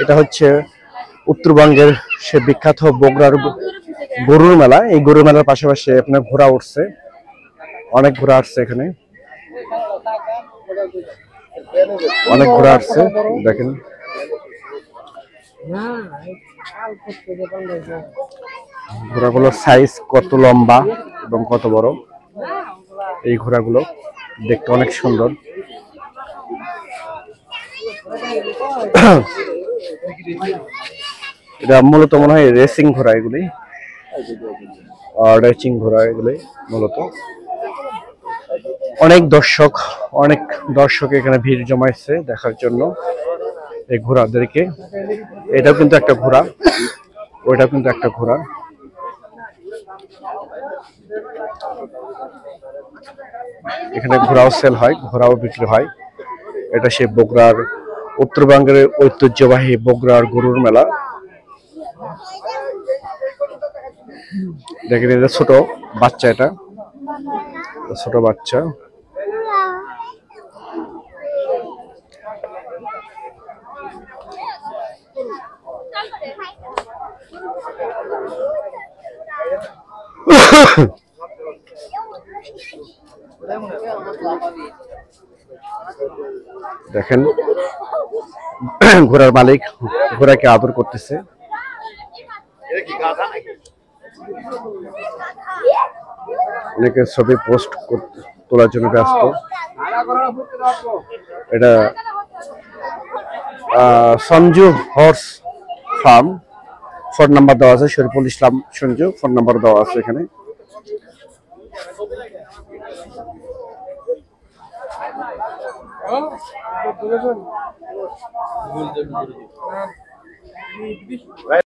এটা হচ্ছে উত্তরবঙ্গের সে বিখ্যাত বগুড়ার গরুর মেলা। এই গরুর মেলার পাশাপাশি আপনার ঘোড়া উঠছে, অনেক ঘোড়া আসছে এখানে, অনেক ঘোড়া আসছে। দেখেন ঘোড়াগুলোর সাইজ কত লম্বা এবং কত বড়। এই ঘোড়াগুলো দেখতে অনেক সুন্দর। এটা মূলত মনে হয় রেসিং ঘোড়া, এগুলি রেসিং ঘোড়া এগুলি মূলত। অনেক দর্শক এখানে ভিড় জমাইছে দেখার জন্য এই ঘোড়াদেরকে। এটাও কিন্তু একটা ঘোড়া, ওইটাও কিন্তু একটা ঘোড়া। এখানে ঘোড়াও সেল হয়, ঘোড়াও বিক্রি হয়। এটা সেই বগুড়ার উত্তরবঙ্গের ঐতিহ্যবাহী বগুড়ার গরুর মেলা। দেখেন এটা ছোট বাচ্চা, এটা ছোট বাচ্চা। দেখেন ঘোড়ার মালিক ঘোড়াকে আদর করতেছে। অনেকে ছবি পোস্ট তোলার জন্য ব্যস্ত। এটা Sanju horse farm, phone number দেওয়া আছে। শরীফুল ইসলাম সঞ্জু, ফোন নাম্বার দেওয়া আছে এখানে।